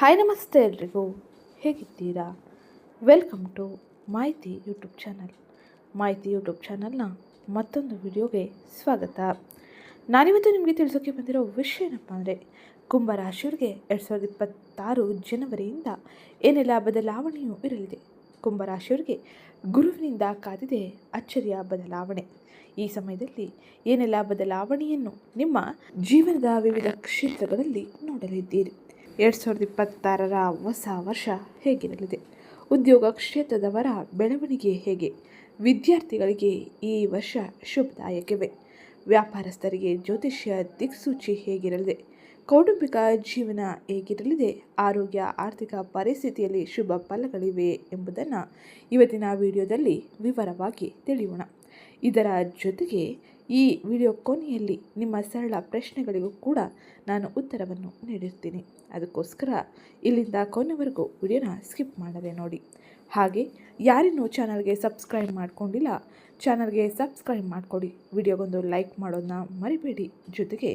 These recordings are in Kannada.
ಹಾಯ್ ನಮಸ್ತೆ ಎಲ್ರಿಗೂ, ಹೇಗಿದ್ದೀರಾ? ವೆಲ್ಕಮ್ ಟು ಮಾಹಿತಿ ಯೂಟ್ಯೂಬ್ ಚಾನಲ್. ಮಾಹಿತಿ ಯೂಟ್ಯೂಬ್ ಚಾನಲ್ನ ಮತ್ತೊಂದು ವಿಡಿಯೋಗೆ ಸ್ವಾಗತ. ನಾನಿವತ್ತು ನಿಮಗೆ ತಿಳಿಸೋಕ್ಕೆ ಬಂದಿರೋ ವಿಷಯ ಏನಪ್ಪ ಅಂದರೆ, ಕುಂಭರಾಶಿಯವರಿಗೆ 2026 ಜನವರಿಯಿಂದ ಏನೆಲ್ಲ ಬದಲಾವಣೆಯೂ ಇರಲಿದೆ. ಕುಂಭರಾಶಿಯವರಿಗೆ ಗುರುವಿನಿಂದ ಕಾದಿದೆ ಅಚ್ಚರಿಯ ಬದಲಾವಣೆ. ಈ ಸಮಯದಲ್ಲಿ ಏನೆಲ್ಲ ಬದಲಾವಣೆಯನ್ನು ನಿಮ್ಮ ಜೀವನದ ವಿವಿಧ ಕ್ಷೇತ್ರಗಳಲ್ಲಿ ನೋಡಲಿದ್ದೀರಿ. 2026 ಹೊಸ ವರ್ಷ ಹೇಗಿರಲಿದೆ? ಉದ್ಯೋಗ ಕ್ಷೇತ್ರದವರ ಬೆಳವಣಿಗೆ ಹೇಗೆ? ವಿದ್ಯಾರ್ಥಿಗಳಿಗೆ ಈ ವರ್ಷ ಶುಭದಾಯಕವೇ? ವ್ಯಾಪಾರಸ್ಥರಿಗೆ ಜ್ಯೋತಿಷ್ಯ ದಿಕ್ಸೂಚಿ ಹೇಗಿರಲಿದೆ? ಕೌಟುಂಬಿಕ ಜೀವನ ಹೇಗಿರಲಿದೆ? ಆರೋಗ್ಯ, ಆರ್ಥಿಕ ಪರಿಸ್ಥಿತಿಯಲ್ಲಿ ಶುಭ ಫಲಗಳಿವೆ ಎಂಬುದನ್ನು ಇವತ್ತಿನ ವಿಡಿಯೋದಲ್ಲಿ ವಿವರವಾಗಿ ತಿಳಿಯೋಣ. ಇದರ ಜೊತೆಗೆ ಈ ವಿಡಿಯೋ ಕೊನೆಯಲ್ಲಿ ನಿಮ್ಮ ಸರಳ ಪ್ರಶ್ನೆಗಳಿಗೂ ಕೂಡ ನಾನು ಉತ್ತರವನ್ನು ನೀಡಿರ್ತೀನಿ. ಅದಕ್ಕೋಸ್ಕರ ಇಲ್ಲಿಂದ ಕೊನೆವರೆಗೂ ವಿಡಿಯೋನ ಸ್ಕಿಪ್ ಮಾಡದೆ ನೋಡಿ. ಹಾಗೆ ಯಾರಿನ್ನೂ ಚಾನಲ್ಗೆ ಸಬ್ಸ್ಕ್ರೈಬ್ ಮಾಡ್ಕೊಂಡಿಲ್ಲ, ಚಾನಲ್ಗೆ ಸಬ್ಸ್ಕ್ರೈಬ್ ಮಾಡಿಕೊಡಿ. ವಿಡಿಯೋಗೊಂದು ಲೈಕ್ ಮಾಡೋದನ್ನ ಮರಿಬೇಡಿ. ಜೊತೆಗೆ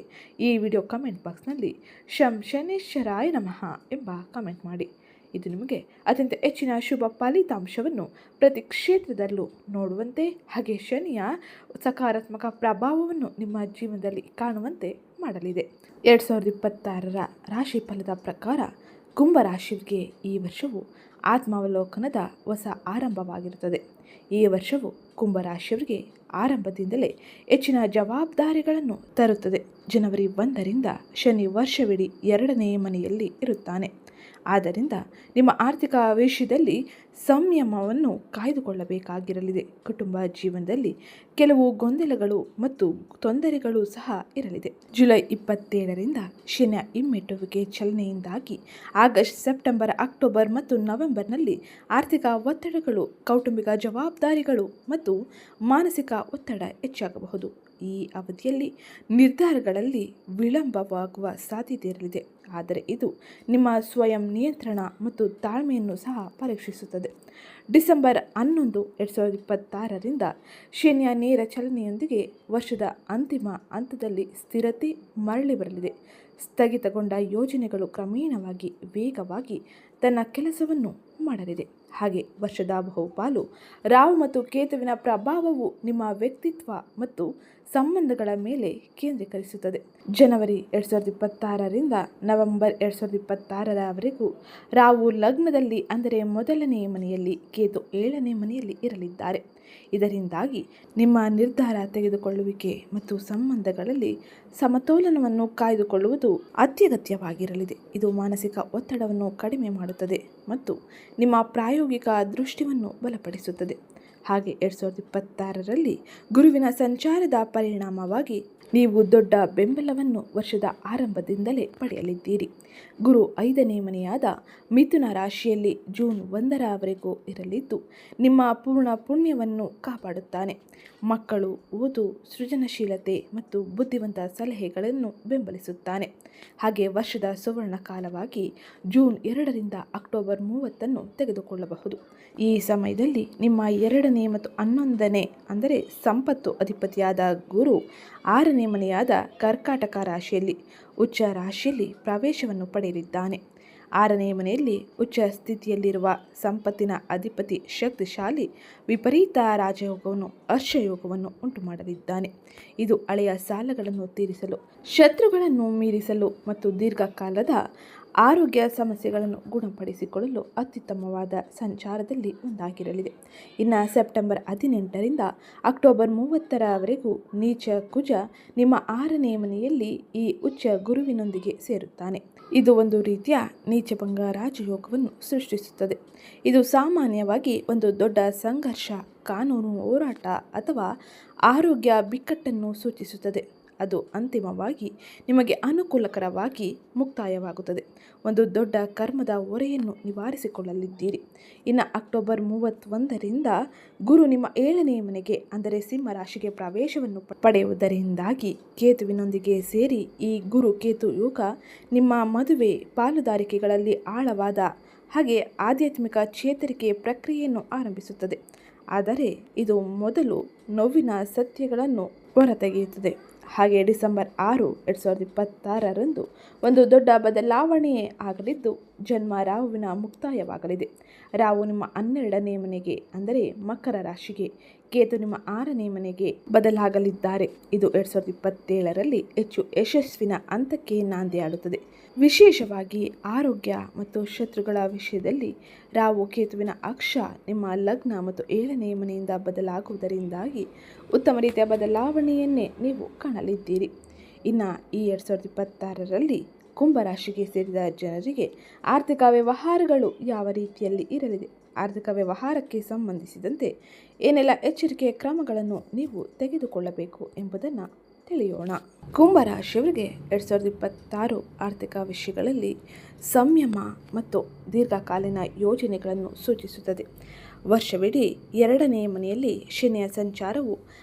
ಈ ವಿಡಿಯೋ ಕಮೆಂಟ್ ಬಾಕ್ಸ್ನಲ್ಲಿ ಶನೇಶ್ವರಾಯ ನಮಃ ಎಂಬ ಕಮೆಂಟ್ ಮಾಡಿ. ಇದು ನಿಮಗೆ ಅತ್ಯಂತ ಹೆಚ್ಚಿನ ಶುಭ ಫಲಿತಾಂಶವನ್ನು ಪ್ರತಿ ಕ್ಷೇತ್ರದಲ್ಲೂ ನೋಡುವಂತೆ, ಹಾಗೆ ಶನಿಯ ಸಕಾರಾತ್ಮಕ ಪ್ರಭಾವವನ್ನು ನಿಮ್ಮ ಜೀವನದಲ್ಲಿ ಕಾಣುವಂತೆ ಮಾಡಲಿದೆ. 2026 ರಾಶಿ ಫಲದ ಪ್ರಕಾರ ಕುಂಭರಾಶಿಗೆ ಈ ವರ್ಷವು ಆತ್ಮಾವಲೋಕನದ ಹೊಸ ಆರಂಭವಾಗಿರುತ್ತದೆ. ಈ ವರ್ಷವು ಕುಂಭರಾಶಿಯವರಿಗೆ ಆರಂಭದಿಂದಲೇ ಹೆಚ್ಚಿನ ಜವಾಬ್ದಾರಿಗಳನ್ನು ತರುತ್ತದೆ. ಜನವರಿ 1ರಿಂದ ಶನಿ ವರ್ಷವಿಡೀ 2ನೇ ಮನೆಯಲ್ಲಿ ಇರುತ್ತಾನೆ. ಆದ್ದರಿಂದ ನಿಮ್ಮ ಆರ್ಥಿಕ ವಿಷಯದಲ್ಲಿ ಸಂಯಮವನ್ನು ಕಾಯ್ದುಕೊಳ್ಳಬೇಕಾಗಿರಲಿದೆ. ಕುಟುಂಬ ಜೀವನದಲ್ಲಿ ಕೆಲವು ಗೊಂದಲಗಳು ಮತ್ತು ತೊಂದರೆಗಳು ಸಹ ಇರಲಿದೆ. ಜುಲೈ 27ರಿಂದ ಶನಿಯ ಹಿಮ್ಮೆಟ್ಟುವಿಕೆ ಚಲನೆಯಿಂದಾಗಿ ಆಗಸ್ಟ್, ಸೆಪ್ಟೆಂಬರ್, ಅಕ್ಟೋಬರ್ ಮತ್ತು ನವೆಂಬರ್ನಲ್ಲಿ ಆರ್ಥಿಕ ಒತ್ತಡಗಳು, ಕೌಟುಂಬಿಕ ಜವಾಬ್ದಾರಿಗಳು ಮತ್ತು ಮಾನಸಿಕ ಒತ್ತಡ ಹೆಚ್ಚಾಗಬಹುದು. ಈ ಅವಧಿಯಲ್ಲಿ ನಿರ್ಧಾರಗಳಲ್ಲಿ ವಿಳಂಬವಾಗುವ ಸಾಧ್ಯತೆ ಇರಲಿದೆ. ಆದರೆ ಇದು ನಿಮ್ಮ ಸ್ವಯಂ ನಿಯಂತ್ರಣ ಮತ್ತು ತಾಳ್ಮೆಯನ್ನು ಸಹ ಪರೀಕ್ಷಿಸುತ್ತದೆ. ಡಿಸೆಂಬರ್ 11, 2026ರಿಂದ ಶನಿಯ ನೇರ ಚಲನೆಯೊಂದಿಗೆ ವರ್ಷದ ಅಂತಿಮ ಹಂತದಲ್ಲಿ ಸ್ಥಿರತೆ ಮರಳಿ ಬರಲಿದೆ. ಸ್ಥಗಿತಗೊಂಡ ಯೋಜನೆಗಳು ಕ್ರಮೇಣವಾಗಿ ವೇಗವಾಗಿ ತನ್ನ ಕೆಲಸವನ್ನು ಮಾಡಲಿದೆ. ಹಾಗೆ ವರ್ಷದ ಬಹುಪಾಲು ರಾಹು ಮತ್ತು ಕೇತುವಿನ ಪ್ರಭಾವವು ನಿಮ್ಮ ವ್ಯಕ್ತಿತ್ವ ಮತ್ತು ಸಂಬಂಧಗಳ ಮೇಲೆ ಕೇಂದ್ರೀಕರಿಸುತ್ತದೆ. ಜನವರಿ 2026ರಿಂದ ನವೆಂಬರ್ 2026ರವರೆಗೂ ರಾಹು ಲಗ್ನದಲ್ಲಿ, ಅಂದರೆ ಮೊದಲನೇ ಮನೆಯಲ್ಲಿ, ಕೇತು 7ನೇ ಮನೆಯಲ್ಲಿ ಇರಲಿದ್ದಾರೆ. ಇದರಿಂದಾಗಿ ನಿಮ್ಮ ನಿರ್ಧಾರ ತೆಗೆದುಕೊಳ್ಳುವಿಕೆ ಮತ್ತು ಸಂಬಂಧಗಳಲ್ಲಿ ಸಮತೋಲನವನ್ನು ಕಾಯ್ದುಕೊಳ್ಳುವುದು ಅತ್ಯಗತ್ಯವಾಗಿರಲಿದೆ. ಇದು ಮಾನಸಿಕ ಒತ್ತಡವನ್ನು ಕಡಿಮೆ ಮಾಡುತ್ತದೆ ಮತ್ತು ನಿಮ್ಮ ಪ್ರಾಯೋಗಿಕ ದೃಷ್ಟಿಯನ್ನು ಬಲಪಡಿಸುತ್ತದೆ. ಹಾಗೆ 2026ರಲ್ಲಿ ಗುರುವಿನ ಸಂಚಾರದ ಪರಿಣಾಮವಾಗಿ ನೀವು ದೊಡ್ಡ ಬೆಂಬಲವನ್ನು ವರ್ಷದ ಆರಂಭದಿಂದಲೇ ಪಡೆಯಲಿದ್ದೀರಿ. ಗುರು 5ನೇ ಮನೆಯಾದ ಮಿಥುನ ರಾಶಿಯಲ್ಲಿ ಜೂನ್ 1ರವರೆಗೂ ಇರಲಿದ್ದು ನಿಮ್ಮ ಪೂರ್ಣ ಪುಣ್ಯವನ್ನು ಕಾಪಾಡುತ್ತಾನೆ. ಮಕ್ಕಳು, ಓದು, ಸೃಜನಶೀಲತೆ ಮತ್ತು ಬುದ್ಧಿವಂತ ಸಲಹೆಗಳನ್ನು ಬೆಂಬಲಿಸುತ್ತಾನೆ. ಹಾಗೆ ವರ್ಷದ ಸುವರ್ಣ ಕಾಲವಾಗಿ ಜೂನ್ 2ರಿಂದ ಅಕ್ಟೋಬರ್ 30 ತೆಗೆದುಕೊಳ್ಳಬಹುದು. ಈ ಸಮಯದಲ್ಲಿ ನಿಮ್ಮ 2ನೇ ಮತ್ತು 11ನೇ, ಅಂದರೆ ಸಂಪತ್ತು ಅಧಿಪತಿಯಾದ ಗುರು 6ನೇ ಮನೆಯಾದ ಕರ್ಕಾಟಕ ರಾಶಿಯಲ್ಲಿ ಉಚ್ಚ ರಾಶಿಯಲ್ಲಿ ಪ್ರವೇಶವನ್ನು ಪಡೆಯಲಿದ್ದಾನೆ. 6ನೇ ಮನೆಯಲ್ಲಿ ಉಚ್ಚ ಸ್ಥಿತಿಯಲ್ಲಿರುವ ಸಂಪತ್ತಿನ ಅಧಿಪತಿ ಶಕ್ತಿಶಾಲಿ ವಿಪರೀತ ರಾಜಯೋಗವನ್ನು, ಹರ್ಷಯೋಗವನ್ನು ಉಂಟು ಮಾಡಲಿದ್ದಾನೆ. ಇದು ಹಳೆಯ ಸಾಲಗಳನ್ನು ತೀರಿಸಲು, ಶತ್ರುಗಳನ್ನು ಮೀರಿಸಲು ಮತ್ತು ದೀರ್ಘಕಾಲದ ಆರೋಗ್ಯ ಸಮಸ್ಯೆಗಳನ್ನು ಗುಣಪಡಿಸಿಕೊಳ್ಳಲು ಅತ್ಯುತ್ತಮವಾದ ಸಂಚಾರದಲ್ಲಿ ಒಂದಾಗಿರಲಿದೆ. ಇನ್ನು ಸೆಪ್ಟೆಂಬರ್ 18ರಿಂದ ಅಕ್ಟೋಬರ್ 30ರವರೆಗೂ ನೀಚ ಕುಜ ನಿಮ್ಮ 6ನೇ ಮನೆಯಲ್ಲಿ ಈ ಉಚ್ಚ ಗುರುವಿನೊಂದಿಗೆ ಸೇರುತ್ತಾನೆ. ಇದು ಒಂದು ರೀತಿಯ ನೀಚಭಂಗ ರಾಜಯೋಗವನ್ನು ಸೃಷ್ಟಿಸುತ್ತದೆ. ಇದು ಸಾಮಾನ್ಯವಾಗಿ ಒಂದು ದೊಡ್ಡ ಸಂಘರ್ಷ, ಕಾನೂನು ಹೋರಾಟ ಅಥವಾ ಆರೋಗ್ಯ ಬಿಕ್ಕಟ್ಟನ್ನು ಸೂಚಿಸುತ್ತದೆ. ಅದು ಅಂತಿಮವಾಗಿ ನಿಮಗೆ ಅನುಕೂಲಕರವಾಗಿ ಮುಕ್ತಾಯವಾಗುತ್ತದೆ. ಒಂದು ದೊಡ್ಡ ಕರ್ಮದ ಹೊರೆಯನ್ನು ನಿವಾರಿಸಿಕೊಳ್ಳಲಿದ್ದೀರಿ. ಇನ್ನು ಅಕ್ಟೋಬರ್ 31ರಿಂದ ಗುರು ನಿಮ್ಮ 7ನೇ ಮನೆಗೆ, ಅಂದರೆ ಸಿಂಹ ರಾಶಿಗೆ ಪ್ರವೇಶವನ್ನು ಪಡೆಯುವುದರಿಂದಾಗಿ ಕೇತುವಿನೊಂದಿಗೆ ಸೇರಿ ಈ ಗುರು ಕೇತು ಯೋಗ ನಿಮ್ಮ ಮದುವೆ, ಪಾಲುದಾರಿಕೆಗಳಲ್ಲಿ ಆಳವಾದ ಹಾಗೆ ಆಧ್ಯಾತ್ಮಿಕ ಚೇತರಿಕೆ ಪ್ರಕ್ರಿಯೆಯನ್ನು ಆರಂಭಿಸುತ್ತದೆ. ಆದರೆ ಇದು ಮೊದಲು ನೋವಿನ ಸತ್ಯಗಳನ್ನು ಹೊರತೆಗೆಯುತ್ತದೆ. ಹಾಗೆ ಡಿಸೆಂಬರ್ 6, 2026ರಂದು ಒಂದು ದೊಡ್ಡ ಬದಲಾವಣೆ ಆಗಲಿದ್ದು ಜನ್ಮ ರಾಹುವಿನ ಮುಕ್ತಾಯವಾಗಲಿದೆ. ರಾಹು ನಿಮ್ಮ 12ನೇ ಮನೆಗೆ ಅಂದರೆ ಮಕರ ರಾಶಿಗೆ, ಕೇತು ನಿಮ್ಮ 6ನೇ ಮನೆಗೆ ಬದಲಾಗಲಿದ್ದಾರೆ. ಇದು 2027ರಲ್ಲಿ ಹೆಚ್ಚು ಯಶಸ್ವಿನ ಹಂತಕ್ಕೆ ನಾಂದಿಯಾಡುತ್ತದೆ. ವಿಶೇಷವಾಗಿ ಆರೋಗ್ಯ ಮತ್ತು ಶತ್ರುಗಳ ವಿಷಯದಲ್ಲಿ ರಾಹು ಕೇತುವಿನ ಅಕ್ಷ ನಿಮ್ಮ ಲಗ್ನ ಮತ್ತು 7ನೇ ಮನೆಯಿಂದ ಬದಲಾಗುವುದರಿಂದಾಗಿ ಉತ್ತಮ ರೀತಿಯ ಬದಲಾವಣೆಯನ್ನೇ ನೀವು ಕಾಣಲಿದ್ದೀರಿ. ಇನ್ನು ಈ 2026ರಲ್ಲಿ ಕುಂಭರಾಶಿಗೆ ಸೇರಿದ ಜನರಿಗೆ ಆರ್ಥಿಕ ವ್ಯವಹಾರಗಳು ಯಾವ ರೀತಿಯಲ್ಲಿ ಇರಲಿದೆ, ಆರ್ಥಿಕ ವ್ಯವಹಾರಕ್ಕೆ ಸಂಬಂಧಿಸಿದಂತೆ ಏನೆಲ್ಲ ಎಚ್ಚರಿಕೆಯ ಕ್ರಮಗಳನ್ನು ನೀವು ತೆಗೆದುಕೊಳ್ಳಬೇಕು ಎಂಬುದನ್ನು ತಿಳಿಯೋಣ. ಕುಂಭರಾಶಿಯವರಿಗೆ 2026 ಆರ್ಥಿಕ ವಿಷಯಗಳಲ್ಲಿ ಸಂಯಮ ಮತ್ತು ದೀರ್ಘಕಾಲೀನ ಯೋಜನೆಗಳನ್ನು ಸೂಚಿಸುತ್ತದೆ. ವರ್ಷವಿಡೀ 2ನೇ ಮನೆಯಲ್ಲಿ ಶನಿಯ ಸಂಚಾರವು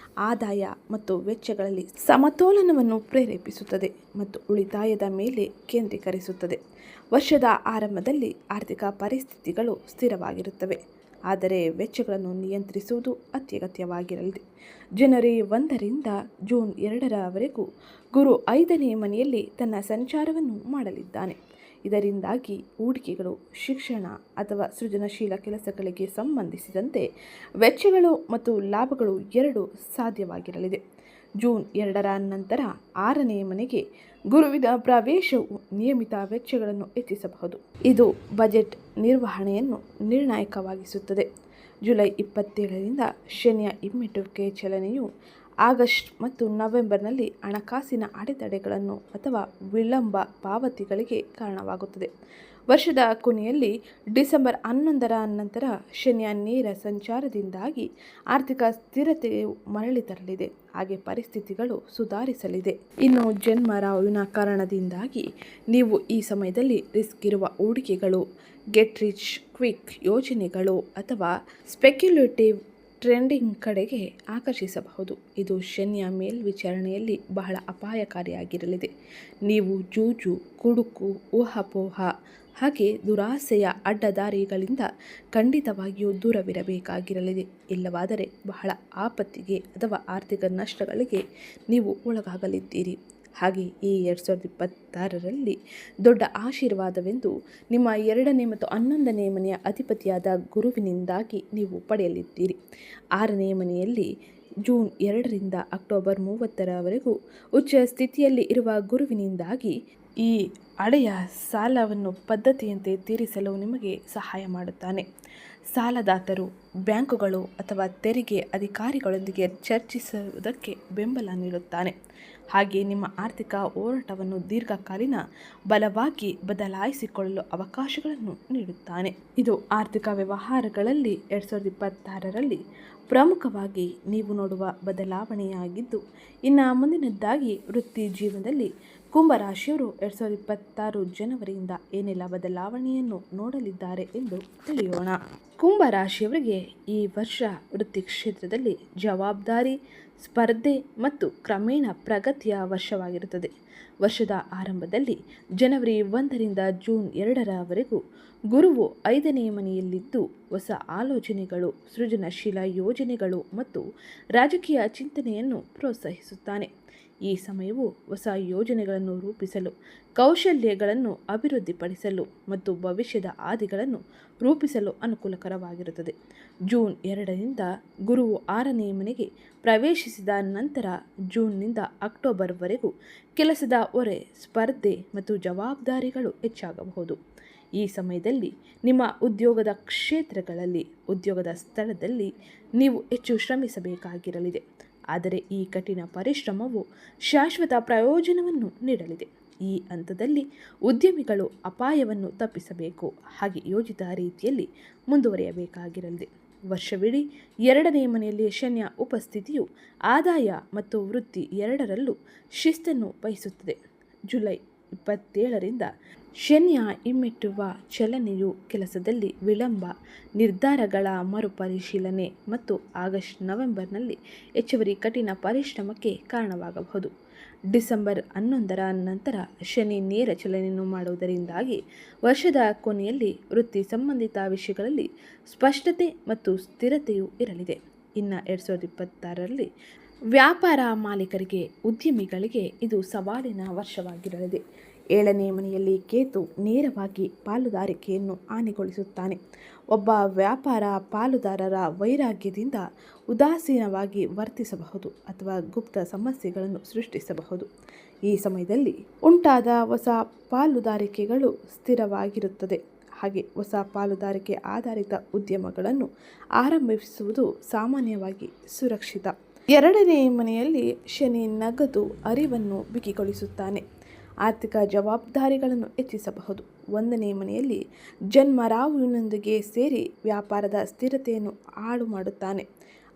ಆದಾಯ ಮತ್ತು ವೆಚ್ಚಗಳಲ್ಲಿ ಸಮತೋಲನವನ್ನು ಪ್ರೇರೇಪಿಸುತ್ತದೆ ಮತ್ತು ಉಳಿತಾಯದ ಮೇಲೆ ಕೇಂದ್ರೀಕರಿಸುತ್ತದೆ. ವರ್ಷದ ಆರಂಭದಲ್ಲಿ ಆರ್ಥಿಕ ಪರಿಸ್ಥಿತಿಗಳು ಸ್ಥಿರವಾಗಿರುತ್ತವೆ, ಆದರೆ ವೆಚ್ಚಗಳನ್ನು ನಿಯಂತ್ರಿಸುವುದು ಅತ್ಯಗತ್ಯವಾಗಿರಲಿದೆ. ಜನವರಿ 1ರಿಂದ ಜೂನ್ 2ರವರೆಗೂ ಗುರು 5ನೇ ಮನೆಯಲ್ಲಿ ತನ್ನ ಸಂಚಾರವನ್ನು ಮಾಡಲಿದ್ದಾನೆ. ಇದರಿಂದಾಗಿ ಹೂಡಿಕೆಗಳು, ಶಿಕ್ಷಣ ಅಥವಾ ಸೃಜನಶೀಲ ಕೆಲಸಗಳಿಗೆ ಸಂಬಂಧಿಸಿದಂತೆ ವೆಚ್ಚಗಳು ಮತ್ತು ಲಾಭಗಳು ಎರಡೂ ಸಾಧ್ಯವಾಗಿರಲಿದೆ. ಜೂನ್ 2ರ ನಂತರ 6ನೇ ಮನೆಗೆ ಗುರುವಿನ ಪ್ರವೇಶವು ನಿಯಮಿತ ವೆಚ್ಚಗಳನ್ನು ಹೆಚ್ಚಿಸಬಹುದು. ಇದು ಬಜೆಟ್ ನಿರ್ವಹಣೆಯನ್ನು ನಿರ್ಣಾಯಕವಾಗಿಸುತ್ತದೆ. ಜುಲೈ 27ರಿಂದ ಶನಿಯ ಹಿಮ್ಮೆಟ್ಟುವಿಕೆ ಚಲನೆಯು ಆಗಸ್ಟ್ ಮತ್ತು ನವೆಂಬರ್ನಲ್ಲಿ ಹಣಕಾಸಿನ ಅಡೆತಡೆಗಳನ್ನು ಅಥವಾ ವಿಳಂಬ ಪಾವತಿಗಳಿಗೆ ಕಾರಣವಾಗುತ್ತದೆ. ವರ್ಷದ ಕೊನೆಯಲ್ಲಿ ಡಿಸೆಂಬರ್ 11ರ ನಂತರ ಶನಿಯ ನೇರ ಸಂಚಾರದಿಂದಾಗಿ ಆರ್ಥಿಕ ಸ್ಥಿರತೆಯು ಮರಳಿ ತರಲಿದೆ, ಹಾಗೆ ಪರಿಸ್ಥಿತಿಗಳು ಸುಧಾರಿಸಲಿದೆ. ಇನ್ನು ಜನ್ಮ ರಾಹುವಿನ ಕಾರಣದಿಂದಾಗಿ ನೀವು ಈ ಸಮಯದಲ್ಲಿ ರಿಸ್ಕ್ ಇರುವ ಹೂಡಿಕೆಗಳು, ಗೆಟ್ ರಿಚ್ ಕ್ವಿಕ್ ಯೋಜನೆಗಳು ಅಥವಾ ಸ್ಪೆಕ್ಯುಲೇಟಿವ್ ಟ್ರೆಂಡಿಂಗ್ ಕಡೆಗೆ ಆಕರ್ಷಿಸಬಹುದು. ಇದು ಶನಿಯ ಮೇಲ್ವಿಚಾರಣೆಯಲ್ಲಿ ಬಹಳ ಅಪಾಯಕಾರಿಯಾಗಿರಲಿದೆ. ನೀವು ಜೂಜು, ಕುಡುಕು, ಊಹಾಪೋಹ ಹಾಗೆ ದುರಾಸೆಯ ಅಡ್ಡದಾರಿಗಳಿಂದ ಖಂಡಿತವಾಗಿಯೂ ದೂರವಿರಬೇಕಾಗಿರಲಿದೆ. ಇಲ್ಲವಾದರೆ ಬಹಳ ಆಪತ್ತಿಗೆ ಅಥವಾ ಆರ್ಥಿಕ ನಷ್ಟಗಳಿಗೆ ನೀವು ಒಳಗಾಗಲಿದ್ದೀರಿ. ಹಾಗೆ ಈ 2026ರಲ್ಲಿ ದೊಡ್ಡ ಆಶೀರ್ವಾದವೆಂದು ನಿಮ್ಮ 2ನೇ ಮತ್ತು 11ನೇ ಮನೆಯ ಅಧಿಪತಿಯಾದ ಗುರುವಿನಿಂದಾಗಿ ನೀವು ಪಡೆಯಲಿದ್ದೀರಿ. 6ನೇ ಮನೆಯಲ್ಲಿ ಜೂನ್ 2ರಿಂದ ಅಕ್ಟೋಬರ್ 30ರವರೆಗೂ ಉಚ್ಚ ಸ್ಥಿತಿಯಲ್ಲಿ ಇರುವ ಗುರುವಿನಿಂದಾಗಿ ಈ ಹಳೆಯ ಸಾಲವನ್ನು ಪದ್ಧತಿಯಂತೆ ತೀರಿಸಲು ನಿಮಗೆ ಸಹಾಯ ಮಾಡುತ್ತಾನೆ. ಸಾಲದಾತರು ಬ್ಯಾಂಕುಗಳು ಅಥವಾ ತೆರಿಗೆ ಅಧಿಕಾರಿಗಳೊಂದಿಗೆ ಚರ್ಚಿಸುವುದಕ್ಕೆ ಬೆಂಬಲ ನೀಡುತ್ತಾನೆ. ಹಾಗೆ ನಿಮ್ಮ ಆರ್ಥಿಕ ಹೋರಾಟವನ್ನು ದೀರ್ಘಕಾಲೀನ ಬಲವಾಗಿ ಬದಲಾಯಿಸಿಕೊಳ್ಳಲು ಅವಕಾಶಗಳನ್ನು ನೀಡುತ್ತಾನೆ. ಇದು ಆರ್ಥಿಕ ವ್ಯವಹಾರಗಳಲ್ಲಿ 2026ರಲ್ಲಿ ಪ್ರಮುಖವಾಗಿ ನೀವು ನೋಡುವ ಬದಲಾವಣೆಯಾಗಿದ್ದು, ಇನ್ನು ಮುಂದಿನದ್ದಾಗಿ ವೃತ್ತಿ ಜೀವನದಲ್ಲಿ ಕುಂಭರಾಶಿಯವರು 2026 ಜನವರಿಯಿಂದ ಏನೆಲ್ಲ ಬದಲಾವಣೆಯನ್ನು ನೋಡಲಿದ್ದಾರೆ ಎಂದು ತಿಳಿಯೋಣ. ಕುಂಭರಾಶಿಯವರಿಗೆ ಈ ವರ್ಷ ವೃತ್ತಿ ಕ್ಷೇತ್ರದಲ್ಲಿ ಜವಾಬ್ದಾರಿ, ಸ್ಪರ್ಧೆ ಮತ್ತು ಕ್ರಮೇಣ ಪ್ರಗತಿಯ ವರ್ಷವಾಗಿರುತ್ತದೆ. ವರ್ಷದ ಆರಂಭದಲ್ಲಿ ಜನವರಿ 1ರಿಂದ ಜೂನ್ 2ರವರೆಗೂ ಗುರುವು 5ನೇ ಮನೆಯಲ್ಲಿದ್ದು ಹೊಸ ಆಲೋಚನೆಗಳು, ಸೃಜನಶೀಲ ಯೋಜನೆಗಳು ಮತ್ತು ರಾಜಕೀಯ ಚಿಂತನೆಯನ್ನು ಪ್ರೋತ್ಸಾಹಿಸುತ್ತಾನೆ. ಈ ಸಮಯವು ಹೊಸ ಯೋಜನೆಗಳನ್ನು ರೂಪಿಸಲು, ಕೌಶಲ್ಯಗಳನ್ನು ಅಭಿವೃದ್ಧಿಪಡಿಸಲು ಮತ್ತು ಭವಿಷ್ಯದ ಹಾದಿಗಳನ್ನು ರೂಪಿಸಲು ಅನುಕೂಲಕರವಾಗಿರುತ್ತದೆ. ಜೂನ್ 2ರಿಂದ ಗುರುವು 6ನೇ ಮನೆಗೆ ಪ್ರವೇಶಿಸಿದ ನಂತರ ಜೂನ್ನಿಂದ ಅಕ್ಟೋಬರ್ವರೆಗೂ ಕೆಲಸದ ಹೊರೆ, ಸ್ಪರ್ಧೆ ಮತ್ತು ಜವಾಬ್ದಾರಿಗಳು ಹೆಚ್ಚಾಗಬಹುದು. ಈ ಸಮಯದಲ್ಲಿ ನಿಮ್ಮ ಉದ್ಯೋಗದ ಕ್ಷೇತ್ರಗಳಲ್ಲಿ, ಉದ್ಯೋಗದ ಸ್ಥಳದಲ್ಲಿ ನೀವು ಹೆಚ್ಚು ಶ್ರಮಿಸಬೇಕಾಗಿರಲಿದೆ. ಆದರೆ ಈ ಕಠಿಣ ಪರಿಶ್ರಮವು ಶಾಶ್ವತ ಪ್ರಯೋಜನವನ್ನು ನೀಡಲಿದೆ. ಈ ಹಂತದಲ್ಲಿ ಉದ್ಯಮಿಗಳು ಅಪಾಯವನ್ನು ತಪ್ಪಿಸಬೇಕು, ಹಾಗೆ ಯೋಜಿತ ರೀತಿಯಲ್ಲಿ ಮುಂದುವರಿಯಬೇಕಾಗಿರಲಿದೆ. ವರ್ಷವಿಡೀ 2ನೇ ಮನೆಯಲ್ಲಿ ಶನಿಯ ಉಪಸ್ಥಿತಿಯು ಆದಾಯ ಮತ್ತು ವೃತ್ತಿ ಎರಡರಲ್ಲೂ ಶಿಸ್ತನ್ನು ಬಯಸುತ್ತದೆ. ಜುಲೈ 27ರಿಂದ ಶನಿಯ ಹಿಮ್ಮೆಟ್ಟುವ ಚಲನೆಯು ಕೆಲಸದಲ್ಲಿ ವಿಳಂಬ, ನಿರ್ಧಾರಗಳ ಮರುಪರಿಶೀಲನೆ ಮತ್ತು ಆಗಸ್ಟ್ ನವೆಂಬರ್ನಲ್ಲಿ ಹೆಚ್ಚುವರಿ ಕಠಿಣ ಪರಿಶ್ರಮಕ್ಕೆ ಕಾರಣವಾಗಬಹುದು. ಡಿಸೆಂಬರ್ 11ರ ನಂತರ ಶನಿ ನೇರ ಚಲನೆಯನ್ನು ಮಾಡುವುದರಿಂದಾಗಿ ವರ್ಷದ ಕೊನೆಯಲ್ಲಿ ವೃತ್ತಿ ಸಂಬಂಧಿತ ವಿಷಯಗಳಲ್ಲಿ ಸ್ಪಷ್ಟತೆ ಮತ್ತು ಸ್ಥಿರತೆಯು ಇರಲಿದೆ. ಇನ್ನು 2026ರಲ್ಲಿ ವ್ಯಾಪಾರ ಮಾಲೀಕರಿಗೆ, ಉದ್ಯಮಿಗಳಿಗೆ ಇದು ಸವಾಲಿನ ವರ್ಷವಾಗಿರಲಿದೆ. 7ನೇ ಮನೆಯಲ್ಲಿ ಕೇತು ನೇರವಾಗಿ ಪಾಲುದಾರಿಕೆಯನ್ನು ಹಾನಿಗೊಳಿಸುತ್ತಾನೆ. ಒಬ್ಬ ವ್ಯಾಪಾರ ಪಾಲುದಾರರ ವೈರಾಗ್ಯದಿಂದ ಉದಾಸೀನವಾಗಿ ವರ್ತಿಸಬಹುದು ಅಥವಾ ಗುಪ್ತ ಸಮಸ್ಯೆಗಳನ್ನು ಸೃಷ್ಟಿಸಬಹುದು. ಈ ಸಮಯದಲ್ಲಿ ಉಂಟಾದ ಹೊಸ ಪಾಲುದಾರಿಕೆಗಳು ಸ್ಥಿರವಾಗಿರುತ್ತದೆ. ಹಾಗೆ ಹೊಸ ಪಾಲುದಾರಿಕೆ ಆಧಾರಿತ ಉದ್ಯಮಗಳನ್ನು ಆರಂಭಿಸುವುದು ಸಾಮಾನ್ಯವಾಗಿ ಸುರಕ್ಷಿತ. 2ನೇ ಮನೆಯಲ್ಲಿ ಶನಿ ನಗದು ಅರಿವನ್ನು ಬಿಗಿಗೊಳಿಸುತ್ತಾನೆ. ಆರ್ಥಿಕ ಜವಾಬ್ದಾರಿಗಳನ್ನು ಹೆಚ್ಚಿಸಬಹುದು. 1ನೇ ಮನೆಯಲ್ಲಿ ಜನ್ಮ ರಾಹುವಿನೊಂದಿಗೆ ಸೇರಿ ವ್ಯಾಪಾರದ ಸ್ಥಿರತೆಯನ್ನು ಹಾಳು ಮಾಡುತ್ತಾನೆ.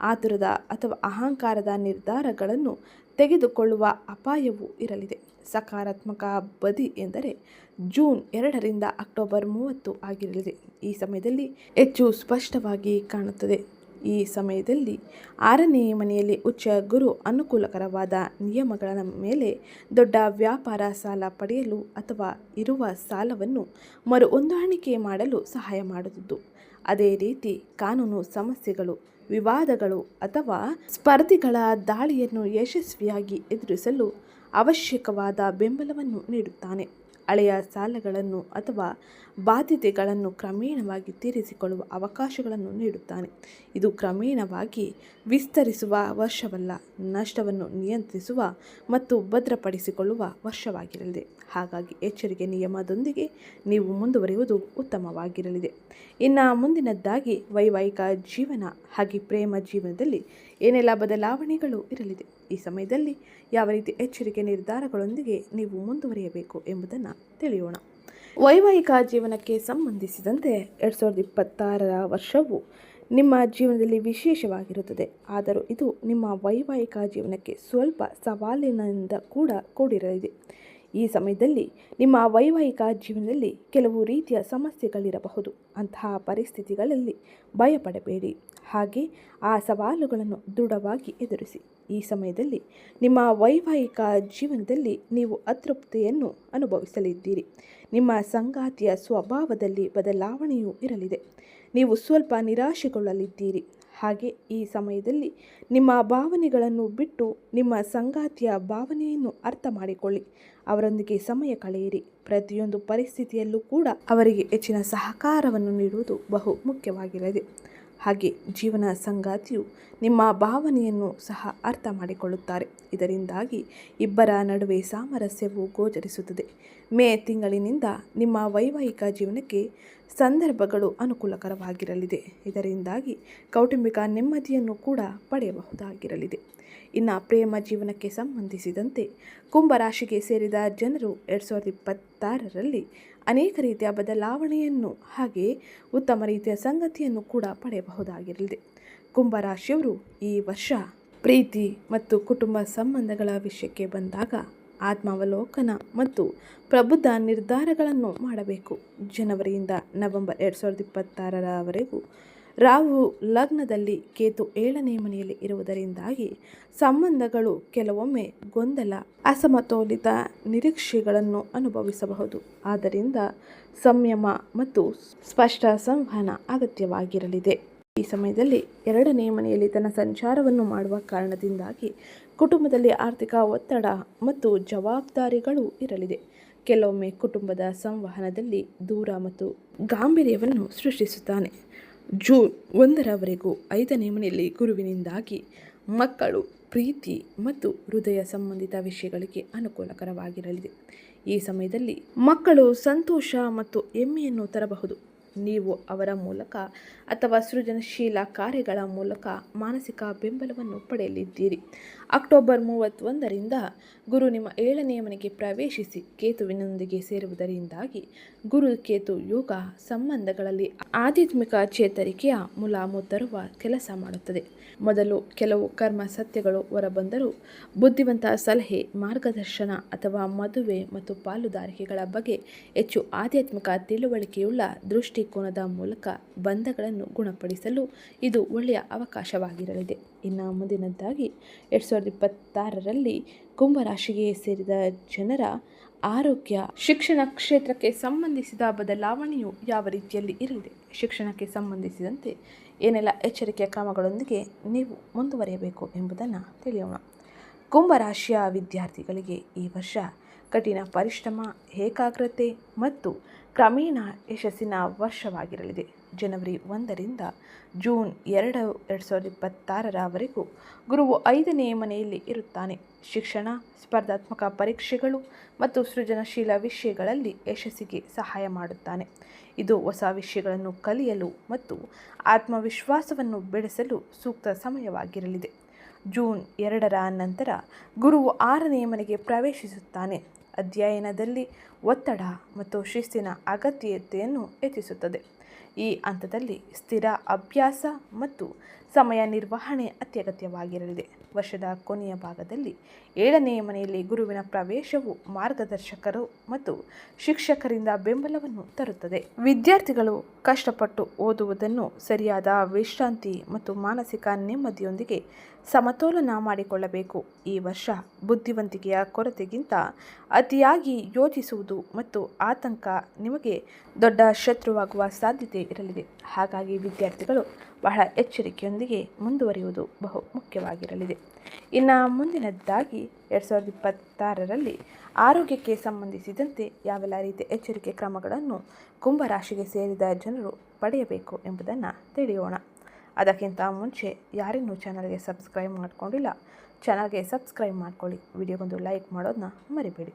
ಆತುರದ ಅಥವಾ ಅಹಂಕಾರದ ನಿರ್ಧಾರಗಳನ್ನು ತೆಗೆದುಕೊಳ್ಳುವ ಅಪಾಯವೂ ಇರಲಿದೆ. ಸಕಾರಾತ್ಮಕ ಬದಿ ಎಂದರೆ ಜೂನ್ 2ರಿಂದ ಅಕ್ಟೋಬರ್ 30 ಆಗಿರಲಿದೆ. ಈ ಸಮಯದಲ್ಲಿ ಹೆಚ್ಚು ಸ್ಪಷ್ಟವಾಗಿ ಕಾಣುತ್ತದೆ. ಈ ಸಮಯದಲ್ಲಿ 6ನೇ ಮನೆಯಲ್ಲಿ ಉಚ್ಚ ಗುರು ಅನುಕೂಲಕರವಾದ ನಿಯಮಗಳ ಮೇಲೆ ದೊಡ್ಡ ವ್ಯಾಪಾರ ಸಾಲ ಪಡೆಯಲು ಅಥವಾ ಇರುವ ಸಾಲವನ್ನು ಮರು ಹೊಂದಾಣಿಕೆ ಮಾಡಲು ಸಹಾಯ ಮಾಡುವುದು. ಅದೇ ರೀತಿ ಕಾನೂನು ಸಮಸ್ಯೆಗಳು, ವಿವಾದಗಳು ಅಥವಾ ಸ್ಪರ್ಧಿಗಳ ದಾಳಿಯನ್ನು ಯಶಸ್ವಿಯಾಗಿ ಎದುರಿಸಲು ಅವಶ್ಯಕವಾದ ಬೆಂಬಲವನ್ನು ನೀಡುತ್ತಾನೆ. ಹಳೆಯ ಸಾಲಗಳನ್ನು ಅಥವಾ ಬಾಧ್ಯತೆಗಳನ್ನು ಕ್ರಮೇಣವಾಗಿ ತೀರಿಸಿಕೊಳ್ಳುವ ಅವಕಾಶಗಳನ್ನು ನೀಡುತ್ತಾನೆ. ಇದು ಕ್ರಮೇಣವಾಗಿ ವಿಸ್ತರಿಸುವ ವರ್ಷವಲ್ಲ, ನಷ್ಟವನ್ನು ನಿಯಂತ್ರಿಸುವ ಮತ್ತು ಭದ್ರಪಡಿಸಿಕೊಳ್ಳುವ ವರ್ಷವಾಗಿರಲಿದೆ. ಹಾಗಾಗಿ ಎಚ್ಚರಿಕೆ ನಿಯಮದೊಂದಿಗೆ ನೀವು ಮುಂದುವರಿಯುವುದು ಉತ್ತಮವಾಗಿರಲಿದೆ. ಇನ್ನು ಮುಂದಿನದ್ದಾಗಿ ವೈವಾಹಿಕ ಜೀವನ ಹಾಗೆ ಪ್ರೇಮ ಜೀವನದಲ್ಲಿ ಏನೆಲ್ಲ ಬದಲಾವಣೆಗಳು ಇರಲಿದೆ, ಈ ಸಮಯದಲ್ಲಿ ಯಾವ ರೀತಿ ಎಚ್ಚರಿಕೆ ನಿರ್ಧಾರಗಳೊಂದಿಗೆ ನೀವು ಮುಂದುವರಿಯಬೇಕು ಎಂಬುದನ್ನು ತಿಳಿಯೋಣ. ವೈವಾಹಿಕ ಜೀವನಕ್ಕೆ ಸಂಬಂಧಿಸಿದಂತೆ 2026ರ ವರ್ಷವು ನಿಮ್ಮ ಜೀವನದಲ್ಲಿ ವಿಶೇಷವಾಗಿರುತ್ತದೆ. ಆದರೂ ಇದು ನಿಮ್ಮ ವೈವಾಹಿಕ ಜೀವನಕ್ಕೆ ಸ್ವಲ್ಪ ಸವಾಲಿನಿಂದ ಕೂಡ ಕೂಡಿರಲಿದೆ. ಈ ಸಮಯದಲ್ಲಿ ನಿಮ್ಮ ವೈವಾಹಿಕ ಜೀವನದಲ್ಲಿ ಕೆಲವು ರೀತಿಯ ಸಮಸ್ಯೆಗಳಿರಬಹುದು. ಅಂತಹ ಪರಿಸ್ಥಿತಿಗಳಲ್ಲಿ ಭಯಪಡಬೇಡಿ, ಹಾಗೆ ಆ ಸವಾಲುಗಳನ್ನು ದೃಢವಾಗಿ ಎದುರಿಸಿ. ಈ ಸಮಯದಲ್ಲಿ ನಿಮ್ಮ ವೈವಾಹಿಕ ಜೀವನದಲ್ಲಿ ನೀವು ಅತೃಪ್ತಿಯನ್ನು ಅನುಭವಿಸಲಿದ್ದೀರಿ. ನಿಮ್ಮ ಸಂಗಾತಿಯ ಸ್ವಭಾವದಲ್ಲಿ ಬದಲಾವಣೆಯೂ ಇರಲಿದೆ. ನೀವು ಸ್ವಲ್ಪ ನಿರಾಶೆಗೊಳ್ಳಲಿದ್ದೀರಿ. ಹಾಗೆ ಈ ಸಮಯದಲ್ಲಿ ನಿಮ್ಮ ಭಾವನೆಗಳನ್ನು ಬಿಟ್ಟು ನಿಮ್ಮ ಸಂಗಾತಿಯ ಭಾವನೆಯನ್ನು ಅರ್ಥ ಮಾಡಿಕೊಳ್ಳಿ. ಅವರೊಂದಿಗೆ ಸಮಯ ಕಳೆಯಿರಿ. ಪ್ರತಿಯೊಂದು ಪರಿಸ್ಥಿತಿಯಲ್ಲೂ ಕೂಡ ಅವರಿಗೆ ಹೆಚ್ಚಿನ ಸಹಕಾರವನ್ನು ನೀಡುವುದು ಬಹು ಮುಖ್ಯವಾಗಿರಲಿದೆ. ಹಾಗೆ ಜೀವನ ಸಂಗಾತಿಯು ನಿಮ್ಮ ಭಾವನೆಯನ್ನು ಸಹ ಅರ್ಥ ಮಾಡಿಕೊಳ್ಳುತ್ತಾರೆ. ಇದರಿಂದಾಗಿ ಇಬ್ಬರ ನಡುವೆ ಸಾಮರಸ್ಯವು ಗೋಚರಿಸುತ್ತದೆ. ಮೇ ತಿಂಗಳಿನಿಂದ ನಿಮ್ಮ ವೈವಾಹಿಕ ಜೀವನಕ್ಕೆ ಸಂದರ್ಭಗಳು ಅನುಕೂಲಕರವಾಗಿರಲಿದೆ. ಇದರಿಂದಾಗಿ ಕೌಟುಂಬಿಕ ನೆಮ್ಮದಿಯನ್ನು ಕೂಡ ಪಡೆಯಬಹುದಾಗಿರಲಿದೆ. ಇನ್ನು ಪ್ರೇಮ ಜೀವನಕ್ಕೆ ಸಂಬಂಧಿಸಿದಂತೆ ಕುಂಭರಾಶಿಗೆ ಸೇರಿದ ಜನರು 2026ರಲ್ಲಿ ಅನೇಕ ರೀತಿಯ ಬದಲಾವಣೆಯನ್ನು ಹಾಗೆ ಉತ್ತಮ ರೀತಿಯ ಸಂಗತಿಯನ್ನು ಕೂಡ ಪಡೆಯಬಹುದಾಗಿರಲಿದೆ. ಕುಂಭರಾಶಿಯವರು ಈ ವರ್ಷ ಪ್ರೀತಿ ಮತ್ತು ಕುಟುಂಬ ಸಂಬಂಧಗಳ ವಿಷಯಕ್ಕೆ ಬಂದಾಗ ಆತ್ಮಾವಲೋಕನ ಮತ್ತು ಪ್ರಬುದ್ಧ ನಿರ್ಧಾರಗಳನ್ನು ಮಾಡಬೇಕು. ಜನವರಿಯಿಂದ ನವೆಂಬರ್ 2026ರವರೆಗೂ ರಾಹು ಲಗ್ನದಲ್ಲಿ, ಕೇತು 7ನೇ ಮನೆಯಲ್ಲಿ ಇರುವುದರಿಂದಾಗಿ ಸಂಬಂಧಗಳು ಕೆಲವೊಮ್ಮೆ ಗೊಂದಲ, ಅಸಮತೋಲಿತ ನಿರೀಕ್ಷೆಗಳನ್ನು ಅನುಭವಿಸಬಹುದು. ಆದ್ದರಿಂದ ಸಂಯಮ ಮತ್ತು ಸ್ಪಷ್ಟ ಸಂವಹನ ಅಗತ್ಯವಾಗಿರಲಿದೆ. ಈ ಸಮಯದಲ್ಲಿ 2ನೇ ಮನೆಯಲ್ಲಿ ತನ್ನ ಸಂಚಾರವನ್ನು ಮಾಡುವ ಕಾರಣದಿಂದಾಗಿ ಕುಟುಂಬದಲ್ಲಿ ಆರ್ಥಿಕ ಒತ್ತಡ ಮತ್ತು ಜವಾಬ್ದಾರಿಗಳು ಇರಲಿದೆ. ಕೆಲವೊಮ್ಮೆ ಕುಟುಂಬದ ಸಂವಹನದಲ್ಲಿ ದೂರ ಮತ್ತು ಗಾಂಭೀರ್ಯವನ್ನು ಸೃಷ್ಟಿಸುತ್ತಾನೆ. ಜೂನ್ 1ರವರೆಗೂ 5ನೇ ಮನೆಯಲ್ಲಿ ಗುರುವಿನಿಂದಾಗಿ ಮಕ್ಕಳು, ಪ್ರೀತಿ ಮತ್ತು ಹೃದಯ ಸಂಬಂಧಿತ ವಿಷಯಗಳಿಗೆ ಅನುಕೂಲಕರವಾಗಿರಲಿದೆ. ಈ ಸಮಯದಲ್ಲಿ ಮಕ್ಕಳು ಸಂತೋಷ ಮತ್ತು ಹೆಮ್ಮೆಯನ್ನು ತರಬಹುದು. ನೀವು ಅವರ ಮೂಲಕ ಅಥವಾ ಸೃಜನಶೀಲ ಕಾರ್ಯಗಳ ಮೂಲಕ ಮಾನಸಿಕ ಬೆಂಬಲವನ್ನು ಪಡೆಯಲಿದ್ದೀರಿ. ಅಕ್ಟೋಬರ್ 31ರಿಂದ ಗುರು ನಿಮ್ಮ 7ನೇ ಮನೆಗೆ ಪ್ರವೇಶಿಸಿ ಕೇತುವಿನೊಂದಿಗೆ ಸೇರುವುದರಿಂದಾಗಿ ಗುರು ಕೇತು ಯೋಗ ಸಂಬಂಧಗಳಲ್ಲಿ ಆಧ್ಯಾತ್ಮಿಕ ಚೇತರಿಕೆಯ ಮುಲಾಮು ತರುವ ಕೆಲಸ ಮಾಡುತ್ತದೆ. ಮೊದಲು ಕೆಲವು ಕರ್ಮ ಸತ್ಯಗಳು ಹೊರಬಂದರೂ ಬುದ್ಧಿವಂತ ಸಲಹೆ, ಮಾರ್ಗದರ್ಶನ ಅಥವಾ ಮದುವೆ ಮತ್ತು ಪಾಲುದಾರಿಕೆಗಳ ಬಗ್ಗೆ ಹೆಚ್ಚು ಆಧ್ಯಾತ್ಮಿಕ ತಿಳುವಳಿಕೆಯುಳ್ಳ ದೃಷ್ಟಿಕೋನದ ಮೂಲಕ ಬಂಧಗಳನ್ನು ಗುಣಪಡಿಸಲು ಇದು ಒಳ್ಳೆಯ ಅವಕಾಶವಾಗಿರಲಿದೆ. ಇನ್ನು ಮುಂದಿನದ್ದಾಗಿ 2026ರಲ್ಲಿ ಕುಂಭರಾಶಿಗೆ ಸೇರಿದ ಜನರ ಆರೋಗ್ಯ, ಶಿಕ್ಷಣ ಕ್ಷೇತ್ರಕ್ಕೆ ಸಂಬಂಧಿಸಿದ ಬದಲಾವಣೆಯು ಯಾವ ರೀತಿಯಲ್ಲಿ ಇರಲಿದೆ, ಶಿಕ್ಷಣಕ್ಕೆ ಸಂಬಂಧಿಸಿದಂತೆ ಏನೆಲ್ಲ ಎಚ್ಚರಿಕೆಯ ಕ್ರಮಗಳೊಂದಿಗೆ ನೀವು ಮುಂದುವರಿಯಬೇಕು ಎಂಬುದನ್ನು ತಿಳಿಯೋಣ. ಕುಂಭರಾಶಿಯ ವಿದ್ಯಾರ್ಥಿಗಳಿಗೆ ಈ ವರ್ಷ ಕಠಿಣ ಪರಿಶ್ರಮ, ಏಕಾಗ್ರತೆ ಮತ್ತು ಕ್ರಮೇಣ ಯಶಸ್ಸಿನ ವರ್ಷವಾಗಿರಲಿದೆ. ಜನವರಿ 1ರಿಂದ ಜೂನ್ 2, 2026ರವರೆಗೂ ಗುರುವು 5ನೇ ಮನೆಯಲ್ಲಿ ಇರುತ್ತಾನೆ. ಶಿಕ್ಷಣ, ಸ್ಪರ್ಧಾತ್ಮಕ ಪರೀಕ್ಷೆಗಳು ಮತ್ತು ಸೃಜನಶೀಲ ವಿಷಯಗಳಲ್ಲಿ ಯಶಸ್ಸಿಗೆ ಸಹಾಯ ಮಾಡುತ್ತಾನೆ. ಇದು ಹೊಸ ವಿಷಯಗಳನ್ನು ಕಲಿಯಲು ಮತ್ತು ಆತ್ಮವಿಶ್ವಾಸವನ್ನು ಬೆಳೆಸಲು ಸೂಕ್ತ ಸಮಯವಾಗಿರಲಿದೆ. ಜೂನ್ 2ರ ನಂತರ ಗುರುವು 6ನೇ ಮನೆಗೆ ಪ್ರವೇಶಿಸುತ್ತಾನೆ. ಅಧ್ಯಯನದಲ್ಲಿ ಒತ್ತಡ ಮತ್ತು ಶಿಸ್ತಿನ ಅಗತ್ಯತೆಯನ್ನು ಹೆಚ್ಚಿಸುತ್ತದೆ. ಈ ಹಂತದಲ್ಲಿ ಸ್ಥಿರ ಅಭ್ಯಾಸ ಮತ್ತು ಸಮಯ ನಿರ್ವಹಣೆ ಅತ್ಯಗತ್ಯವಾಗಿರಲಿದೆ. ವರ್ಷದ ಕೊನೆಯ ಭಾಗದಲ್ಲಿ 7ನೇ ಮನೆಯಲ್ಲಿ ಗುರುವಿನ ಪ್ರವೇಶವು ಮಾರ್ಗದರ್ಶಕರು ಮತ್ತು ಶಿಕ್ಷಕರಿಂದ ಬೆಂಬಲವನ್ನು ತರುತ್ತದೆ. ವಿದ್ಯಾರ್ಥಿಗಳು ಕಷ್ಟಪಟ್ಟು ಓದುವುದನ್ನು ಸರಿಯಾದ ವಿಶ್ರಾಂತಿ ಮತ್ತು ಮಾನಸಿಕ ನೆಮ್ಮದಿಯೊಂದಿಗೆ ಸಮತೋಲನ ಮಾಡಿಕೊಳ್ಳಬೇಕು. ಈ ವರ್ಷ ಬುದ್ಧಿವಂತಿಕೆಯ ಕೊರತೆಗಿಂತ ಅತಿಯಾಗಿ ಯೋಚಿಸುವುದು ಮತ್ತು ಆತಂಕ ನಿಮಗೆ ದೊಡ್ಡ ಶತ್ರುವಾಗುವ ಸಾಧ್ಯತೆ ಇರಲಿದೆ. ಹಾಗಾಗಿ ವಿದ್ಯಾರ್ಥಿಗಳು ಬಹಳ ಎಚ್ಚರಿಕೆಯೊಂದಿಗೆ ಮುಂದುವರಿಯುವುದು ಬಹು ಮುಖ್ಯವಾಗಿರಲಿದೆ. ಇನ್ನು ಮುಂದಿನದ್ದಾಗಿ 2026ರಲ್ಲಿ ಆರೋಗ್ಯಕ್ಕೆ ಸಂಬಂಧಿಸಿದಂತೆ ಯಾವೆಲ್ಲ ರೀತಿಯ ಎಚ್ಚರಿಕೆ ಕ್ರಮಗಳನ್ನು ಕುಂಭರಾಶಿಗೆ ಸೇರಿದ ಜನರು ಪಡೆಯಬೇಕು ಎಂಬುದನ್ನು ತಿಳಿಯೋಣ. ಅದಕ್ಕಿಂತ ಮುಂಚೆ ಯಾರಿನ್ನೂ ಚಾನಲ್ಗೆ ಸಬ್ಸ್ಕ್ರೈಬ್ ಮಾಡ್ಕೊಂಡಿಲ್ಲ, ಚಾನಲ್ಗೆ ಸಬ್ಸ್ಕ್ರೈಬ್ ಮಾಡ್ಕೊಳ್ಳಿ. ವಿಡಿಯೋಗೊಂದು ಲೈಕ್ ಮಾಡೋದನ್ನ ಮರಿಬೇಡಿ.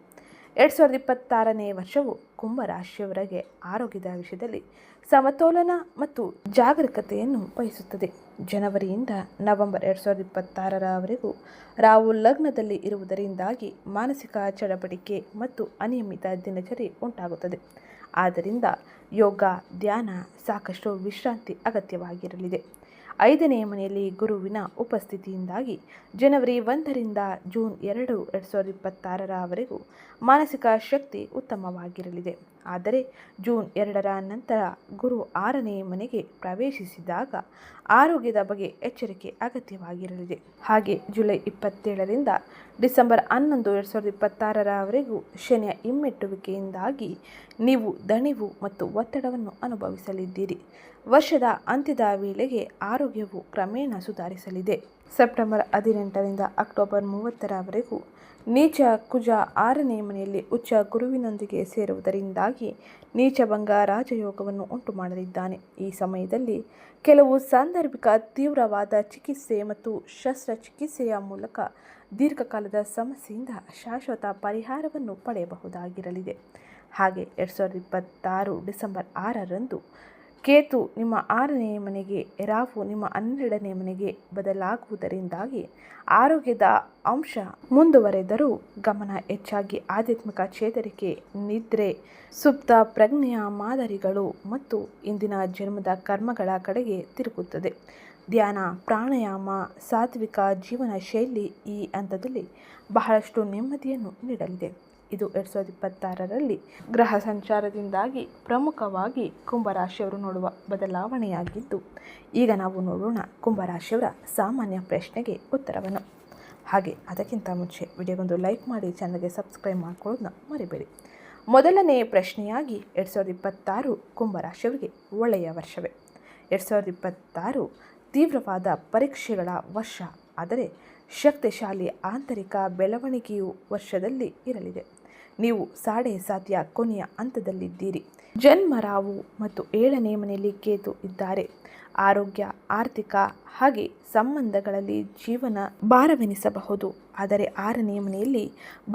2026ನೇ ವರ್ಷವು ಕುಂಭರಾಶಿಯವರಿಗೆ ಆರೋಗ್ಯದ ವಿಷಯದಲ್ಲಿ ಸಮತೋಲನ ಮತ್ತು ಜಾಗರೂಕತೆಯನ್ನು ವಹಿಸುತ್ತದೆ. ಜನವರಿಯಿಂದ ನವೆಂಬರ್ 2026ರವರೆಗೂ ರಾಹು ಲಗ್ನದಲ್ಲಿ ಇರುವುದರಿಂದಾಗಿ ಮಾನಸಿಕ ಚಡಪಡಿಕೆ ಮತ್ತು ಅನಿಯಮಿತ ದಿನಚರಿ ಉಂಟಾಗುತ್ತದೆ. ಆದ್ದರಿಂದ ಯೋಗ, ಧ್ಯಾನ, ಸಾಕಷ್ಟು ವಿಶ್ರಾಂತಿ ಅಗತ್ಯವಾಗಿರಲಿದೆ. 5ನೇ ಮನೆಯಲ್ಲಿ ಗುರುವಿನ ಉಪಸ್ಥಿತಿಯಿಂದಾಗಿ ಜನವರಿ 1ರಿಂದ ಜೂನ್ 2, 2026ರವರೆಗೂ ಮಾನಸಿಕ ಶಕ್ತಿ ಉತ್ತಮವಾಗಿರಲಿದೆ. ಆದರೆ ಜೂನ್ 2ರ ನಂತರ ಗುರು 6ನೇ ಮನೆಗೆ ಪ್ರವೇಶಿಸಿದಾಗ ಆರೋಗ್ಯದ ಬಗ್ಗೆ ಎಚ್ಚರಿಕೆ ಅಗತ್ಯವಾಗಿರಲಿದೆ. ಹಾಗೆ ಜುಲೈ 27ರಿಂದ ಡಿಸೆಂಬರ್ 11, 2026ರವರೆಗೂ ಶನಿಯ ಹಿಮ್ಮೆಟ್ಟುವಿಕೆಯಿಂದಾಗಿ ನೀವು ದಣಿವು ಮತ್ತು ಒತ್ತಡವನ್ನು ಅನುಭವಿಸಲಿದ್ದೀರಿ. ವರ್ಷದ ಅಂತ್ಯದ ವೇಳೆಗೆ ಆರೋಗ್ಯವು ಕ್ರಮೇಣ ಸುಧಾರಿಸಲಿದೆ. ಸೆಪ್ಟೆಂಬರ್ 18ರಿಂದ ಅಕ್ಟೋಬರ್ 30ರವರೆಗೂ ನೀಚ ಕುಜ 6ನೇ ಮನೆಯಲ್ಲಿ ಉಚ್ಚ ಗುರುವಿನೊಂದಿಗೆ ಸೇರುವುದರಿಂದಾಗಿ ನೀಚಭಂಗ ರಾಜಯೋಗವನ್ನು ಉಂಟು ಮಾಡಲಿದ್ದಾನೆ. ಈ ಸಮಯದಲ್ಲಿ ಕೆಲವು ಸಾಂದರ್ಭಿಕ ತೀವ್ರವಾದ ಚಿಕಿತ್ಸೆ ಮತ್ತು ಶಸ್ತ್ರಚಿಕಿತ್ಸೆಯ ಮೂಲಕ ದೀರ್ಘಕಾಲದ ಸಮಸ್ಯೆಯಿಂದ ಶಾಶ್ವತ ಪರಿಹಾರವನ್ನು ಪಡೆಯಬಹುದಾಗಿರಲಿದೆ. ಹಾಗೆ 2026 ಡಿಸೆಂಬರ್ 6ರಂದು ಕೇತು ನಿಮ್ಮ 6ನೇ ಮನೆಗೆ, ರಾಹು ನಿಮ್ಮ 12ನೇ ಮನೆಗೆ ಬದಲಾಗುವುದರಿಂದಾಗಿ ಆರೋಗ್ಯದ ಅಂಶ ಮುಂದುವರೆದರೂ ಗಮನ ಹೆಚ್ಚಾಗಿ ಆಧ್ಯಾತ್ಮಿಕ ಚೇತರಿಕೆ, ನಿದ್ರೆ, ಸುಪ್ತ ಪ್ರಜ್ಞೆಯ ಮಾದರಿಗಳು ಮತ್ತು ಇಂದಿನ ಜನ್ಮದ ಕರ್ಮಗಳ ಕಡೆಗೆ ತಿರುಗುತ್ತದೆ. ಧ್ಯಾನ, ಪ್ರಾಣಾಯಾಮ, ಸಾತ್ವಿಕ ಜೀವನ ಶೈಲಿ ಈ ಹಂತದಲ್ಲಿ ಬಹಳಷ್ಟು ನೆಮ್ಮದಿಯನ್ನು ನೀಡಲಿದೆ. ಇದು 2026ರಲ್ಲಿ ಗ್ರಹ ಸಂಚಾರದಿಂದಾಗಿ ಪ್ರಮುಖವಾಗಿ ಕುಂಭರಾಶಿಯವರು ನೋಡುವ ಬದಲಾವಣೆಯಾಗಿದ್ದು, ಈಗ ನಾವು ನೋಡೋಣ ಕುಂಭರಾಶಿಯವರ ಸಾಮಾನ್ಯ ಪ್ರಶ್ನೆಗೆ ಉತ್ತರವನ್ನು. ಹಾಗೆ ಅದಕ್ಕಿಂತ ಮುಂಚೆ ವಿಡಿಯೋಗೊಂದು ಲೈಕ್ ಮಾಡಿ, ಚಾನಲ್ಗೆ ಸಬ್ಸ್ಕ್ರೈಬ್ ಮಾಡ್ಕೊಳ್ಳೋದನ್ನ ಮರಿಬೇಡಿ. ಮೊದಲನೇ ಪ್ರಶ್ನೆಯಾಗಿ 2026 ಕುಂಭರಾಶಿಯವರಿಗೆ ಒಳ್ಳೆಯ ವರ್ಷವೇ? 2026 ತೀವ್ರವಾದ ಪರೀಕ್ಷೆಗಳ ವರ್ಷ, ಆದರೆ ಶಕ್ತಿಶಾಲಿ ಆಂತರಿಕ ಬೆಳವಣಿಗೆಯು ವರ್ಷದಲ್ಲಿ ಇರಲಿದೆ. ನೀವು ಸಾಧ್ಯ ಕೊನೆಯ ಹಂತದಲ್ಲಿದ್ದೀರಿ. ಜನ್ಮ ರಾಹು ಮತ್ತು 7ನೇ ಮನೆಯಲ್ಲಿ ಕೇತು ಇದ್ದಾರೆ. ಆರೋಗ್ಯ, ಆರ್ಥಿಕ ಹಾಗೆ ಸಂಬಂಧಗಳಲ್ಲಿ ಜೀವನ ಭಾರವೆನಿಸಬಹುದು. ಆದರೆ 6ನೇ ಮನೆಯಲ್ಲಿ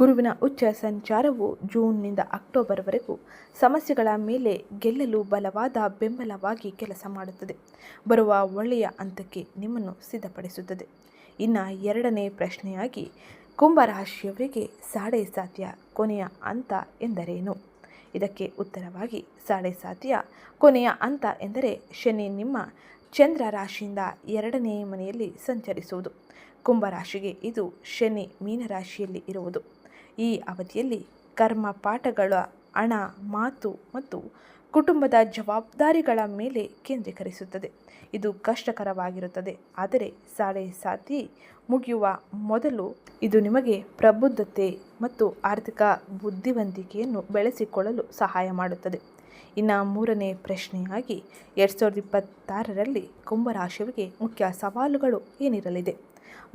ಗುರುವಿನ ಉಚ್ಚ ಸಂಚಾರವು ಜೂನ್ನಿಂದ ಅಕ್ಟೋಬರ್ವರೆಗೂ ಸಮಸ್ಯೆಗಳ ಮೇಲೆ ಗೆಲ್ಲಲು ಬಲವಾದ ಬೆಂಬಲವಾಗಿ ಕೆಲಸ ಮಾಡುತ್ತದೆ. ಬರುವ ಒಳ್ಳೆಯ ಹಂತಕ್ಕೆ ನಿಮ್ಮನ್ನು ಸಿದ್ಧಪಡಿಸುತ್ತದೆ. ಇನ್ನು 2ನೇ ಪ್ರಶ್ನೆಯಾಗಿ ಕುಂಭರಾಶಿಯವರಿಗೆ ಸಾಧ್ಯ ಕೊನೆಯ ಹಂತ ಎಂದರೇನು? ಇದಕ್ಕೆ ಉತ್ತರವಾಗಿ ಸಾಧ್ಯ ಕೊನೆಯ ಹಂತ ಎಂದರೆ ಶನಿ ನಿಮ್ಮ ಚಂದ್ರ ರಾಶಿಯಿಂದ 2ನೇ ಮನೆಯಲ್ಲಿ ಸಂಚರಿಸುವುದು. ಕುಂಭರಾಶಿಗೆ ಇದು ಶನಿ ಮೀನರಾಶಿಯಲ್ಲಿ ಇರುವುದು. ಈ ಅವಧಿಯಲ್ಲಿ ಕರ್ಮ ಪಾಠಗಳ ಹಣ, ಮಾತು ಮತ್ತು ಕುಟುಂಬದ ಜವಾಬ್ದಾರಿಗಳ ಮೇಲೆ ಕೇಂದ್ರೀಕರಿಸುತ್ತದೆ. ಇದು ಕಷ್ಟಕರವಾಗಿರುತ್ತದೆ, ಆದರೆ ಸಾಡೆ ಸಾತಿ ಮುಗಿಯುವ ಮೊದಲು ಇದು ನಿಮಗೆ ಪ್ರಬುದ್ಧತೆ ಮತ್ತು ಆರ್ಥಿಕ ಬುದ್ಧಿವಂತಿಕೆಯನ್ನು ಬೆಳೆಸಿಕೊಳ್ಳಲು ಸಹಾಯ ಮಾಡುತ್ತದೆ. ಇನ್ನು ಮೂರನೇ ಪ್ರಶ್ನೆಯಾಗಿ 2026ರಲ್ಲಿ ಕುಂಭರಾಶಿಯವರಿಗೆ ಮುಖ್ಯ ಸವಾಲುಗಳು ಏನಿರಲಿದೆ?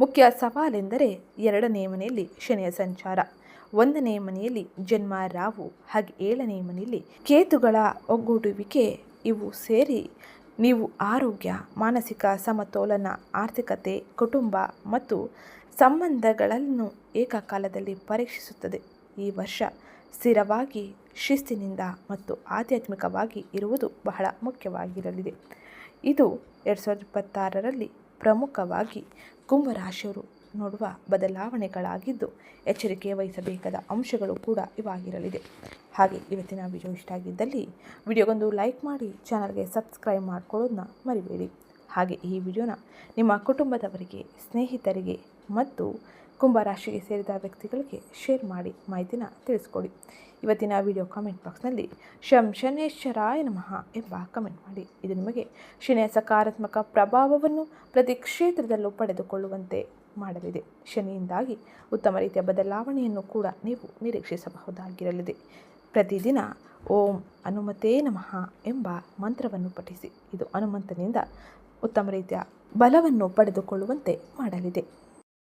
ಮುಖ್ಯ ಸವಾಲೆಂದರೆ 2ನೇ ಮನೆಯಲ್ಲಿ ಶನಿಯ ಸಂಚಾರ, 1ನೇ ಮನೆಯಲ್ಲಿ ಜನ್ಮ ರಾಹು ಹಾಗೆ 7ನೇ ಮನೆಯಲ್ಲಿ ಕೇತುಗಳ ಒಗ್ಗೂಡುವಿಕೆ. ಇವು ಸೇರಿ ನೀವು ಆರೋಗ್ಯ, ಮಾನಸಿಕ ಸಮತೋಲನ, ಆರ್ಥಿಕತೆ, ಕುಟುಂಬ ಮತ್ತು ಸಂಬಂಧಗಳನ್ನು ಏಕಕಾಲದಲ್ಲಿ ಪರೀಕ್ಷಿಸುತ್ತದೆ. ಈ ವರ್ಷ ಸ್ಥಿರವಾಗಿ, ಶಿಸ್ತಿನಿಂದ ಮತ್ತು ಆಧ್ಯಾತ್ಮಿಕವಾಗಿ ಇರುವುದು ಬಹಳ ಮುಖ್ಯವಾಗಿರಲಿದೆ. ಇದು 2026ರಲ್ಲಿ ಪ್ರಮುಖವಾಗಿ ಕುಂಭರಾಶಿಯವರು ನೋಡುವ ಬದಲಾವಣೆಗಳಾಗಿದ್ದು, ಎಚ್ಚರಿಕೆ ವಹಿಸಬೇಕಾದ ಅಂಶಗಳು ಕೂಡ ಇವಾಗಿರಲಿದೆ. ಹಾಗೆ ಇವತ್ತಿನ ವಿಡಿಯೋ ಇಷ್ಟ ಆಗಿದ್ದಲ್ಲಿ ವಿಡಿಯೋಗೊಂದು ಲೈಕ್ ಮಾಡಿ, ಚಾನಲ್ಗೆ ಸಬ್ಸ್ಕ್ರೈಬ್ ಮಾಡ್ಕೊಳ್ಳೋದನ್ನ ಮರಿಬೇಡಿ. ಹಾಗೆ ಈ ವಿಡಿಯೋನ ನಿಮ್ಮ ಕುಟುಂಬದವರಿಗೆ, ಸ್ನೇಹಿತರಿಗೆ ಮತ್ತು ಕುಂಭರಾಶಿಗೆ ಸೇರಿದ ವ್ಯಕ್ತಿಗಳಿಗೆ ಶೇರ್ ಮಾಡಿ ಮಾಹಿತಿನ ತಿಳಿಸ್ಕೊಡಿ. ಇವತ್ತಿನ ವಿಡಿಯೋ ಕಮೆಂಟ್ ಬಾಕ್ಸ್ನಲ್ಲಿ ಶಂ ಶನೇಶ್ವರಾಯ ನಮಃ ಎಂಬ ಕಮೆಂಟ್ ಮಾಡಿ. ಇದು ನಿಮಗೆ ಶನಿಯ ಸಕಾರಾತ್ಮಕ ಪ್ರಭಾವವನ್ನು ಪ್ರತಿ ಕ್ಷೇತ್ರದಲ್ಲೂ ಪಡೆದುಕೊಳ್ಳುವಂತೆ ಮಾಡಲಿದೆ. ಶನಿಯಿಂದಾಗಿ ಉತ್ತಮ ರೀತಿಯ ಬದಲಾವಣೆಯನ್ನು ಕೂಡ ನೀವು ನಿರೀಕ್ಷಿಸಬಹುದಾಗಿರಲಿದೆ. ಪ್ರತಿದಿನ ಓಂ ಹನುಮತೇ ನಮಃ ಎಂಬ ಮಂತ್ರವನ್ನು ಪಠಿಸಿ. ಇದು ಹನುಮಂತನಿಂದ ಉತ್ತಮ ರೀತಿಯ ಬಲವನ್ನು ಪಡೆದುಕೊಳ್ಳುವಂತೆ ಮಾಡಲಿದೆ.